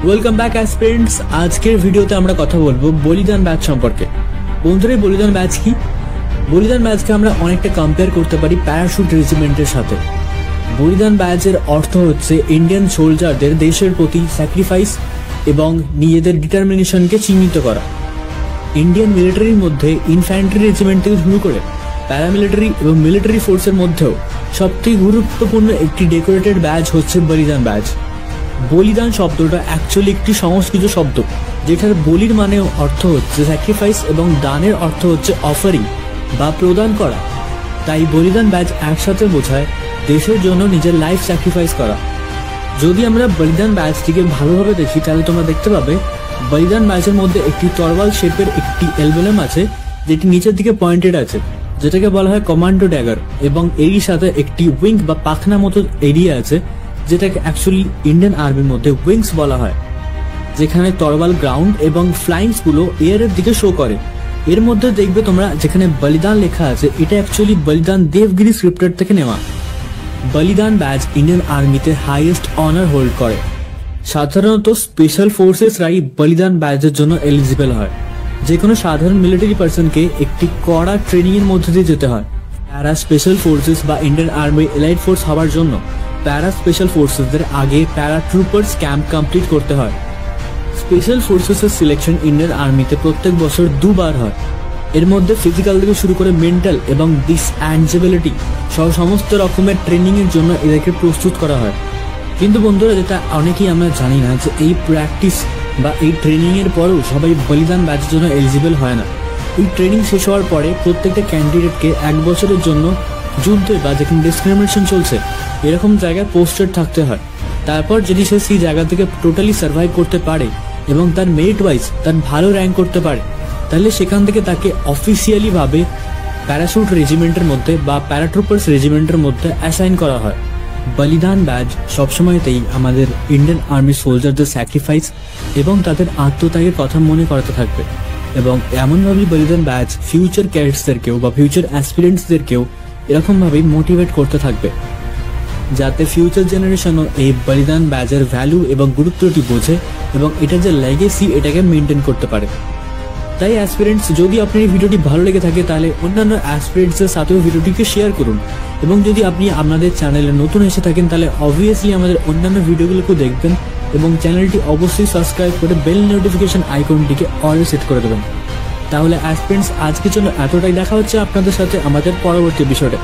Welcome back aspirants. আজকের ভিডিওতে আমরা কথা বলবো বলিদান ব্যাচ সম্পর্কে। বন্ধুরা, বলিদান ব্যাচ কি? বলিদান ব্যাচকে আমরা অনেকটা কম্পেয়ার করতে পারি প্যারাশুট রেজিমেন্টের সাথে। বলিদান ব্যাচের অর্থ হচ্ছে ইন্ডিয়ান সোলজারদের দেশের প্রতি স্যাক্রিফাইস এবং নিজেদের ডিটারমিনেশনকে চিহ্নিত করা। ইন্ডিয়ান মিলিটারির মধ্যে ইনফ্যান্ট্রি রেজিমেন্ট থেকে শুরু করে প্যারামিলিটারি এবং মিলিটারি ফোর্সের মধ্যেও সবথেকে গুরুত্বপূর্ণ একটি ডেকোরেটেড ব্যাচ হচ্ছে বলিদান ব্যাচ। বলিদান শব্দটা অ্যাকচুয়ালি একটি সংস্কৃত শব্দ, যেটার বলির মানে অর্থ হচ্ছে স্যাক্রিফাইস এবং দানের অর্থ হচ্ছে অফারিং বা প্রদান করা। তাই বলিদান ব্যাচ একসাথে বোঝায় দেশের জন্য নিজের লাইফ স্যাক্রিফাইস করা। যদি আমরা বলিদান ব্যাচটিকে ভালোভাবে দেখি তাহলে তোমরা দেখতে পাবে বলিদান ব্যাচের মধ্যে একটি তরোয়াল শেপের একটি এলবেলম আছে, যেটি নিচের দিকে পয়েন্টেড আছে, যেটাকে বলা হয় কমান্ডো ড্যাগার, এবং এরই সাথে একটি উইং বা পাখনা মতো এরিয়া আছে, যেটাকে অ্যাকচুয়ালি ইন্ডিয়ান আর্মির মধ্যে উইংস বলা হয়, যেখানে তরোয়াল গ্রাউন্ড এবং ফ্লাইংস গুলো এয়ারের দিকে শো করে। এর মধ্যে দেখবে তোমরা যেখানে বলিদান লেখা আছে, এটা অ্যাকচুয়ালি বলিদান দেবগিরি স্ক্রিপ্টেড থেকে নেওয়া। বলিদান ব্যাচ ইন্ডিয়ান আর্মিতে হাইয়েস্ট অনার হোল্ড করে। সাধারণত স্পেশাল ফোর্সেসরাই বলিদান ব্যাচের জন্য এলিজিবল হয়। যে কোনো সাধারণ মিলিটারি পার্সনকে একটি কড়া ট্রেনিং এর মধ্যে দিয়ে যেতে হয়। প্যারা স্পেশাল ফোর্সেস বা ইন্ডিয়ান আর্মি এলাইট ফোর্স হওয়ার জন্য প্যারা স্পেশাল ফোর্সেসদের আগে প্যারা ট্রুপার্স ক্যাম্প কমপ্লিট করতে হয়। স্পেশাল ফোর্সেসের সিলেকশন ইন্ডিয়ান আর্মিতে প্রত্যেক বছর দুবার হয়। এর মধ্যে ফিজিক্যাল থেকে শুরু করে মেন্টাল এবং ডিসঅ্যাঞ্জেবিলিটি সহ সমস্ত রকমের ট্রেনিং এর জন্য এদেরকে প্রস্তুত করা হয়। কিন্তু বন্ধুরা, যেটা অনেকেই আমরা জানি না, যে এই প্র্যাকটিস বা এই ট্রেনিং এর পরেও সবাই বলিদান ব্যাচের জন্য এলিজিবল হয় না। এই ট্রেনিং শেষ হওয়ার পরে প্রত্যেকটা ক্যান্ডিডেটকে 1 বছরের জন্য যুদ্ধে বা যেখানে ডিসক্রিমিনেশন চলছে এরকম জায়গায় পোস্টেড থাকতে হয়। তারপর যদি সে সেই জায়গা থেকে টোটালি সার্ভাইভ করতে পারে এবং তার মেরিট ওয়াইজ তার ভালো র্যাঙ্ক করতে পারে, তাহলে সেখান থেকে তাকে অফিসিয়ালি ভাবে প্যারাশুট রেজিমেন্টের মধ্যে বা প্যারাট্রুপার্স রেজিমেন্টের মধ্যে অ্যাসাইন করা হয়। বলিদান ব্যাচ সবসময়তেই আমাদের ইন্ডিয়ান আর্মি সোলজারদের স্যাক্রিফাইস এবং তাদের আত্মত্যাগের কথা মনে করাতে থাকবে, এবং এমনভাবেই বলিদান ব্যাচ ফিউচার ক্যাডেটসদেরকেও বা ফিউচার অ্যাসপিরেন্টসদেরকেও এরকমভাবেই মোটিভেট করতে থাকবে, যাতে ফিউচার জেনারেশনও এই বলিদান ব্যাচের ভ্যালু এবং গুরুত্বটি বোঝে এবং এটা যে লেগেসি এটাকে মেনটেন করতে পারে। তাই অ্যাসপিরেন্টস, যদি আপনার এই ভিডিওটি ভালো লেগে থাকে তাহলে অন্যান্য অ্যাসপিরেন্টসের সাথেও ভিডিওটিকে শেয়ার করুন, এবং যদি আপনি আপনাদের চ্যানেলে নতুন এসে থাকেন তাহলে অবভিয়াসলি আমাদের অন্যান্য ভিডিওগুলোকেও দেখবেন এবং চ্যানেলটি অবশ্যই সাবস্ক্রাইব করে বেল নোটিফিকেশন আইকনটিকে অল সেট করে দেবেন। তাহলে অ্যাসপিরেন্টস, আজকের জন্য এতটাই। দেখা হচ্ছে আপনাদের সাথে আমাদের পরবর্তী বিষয়টা।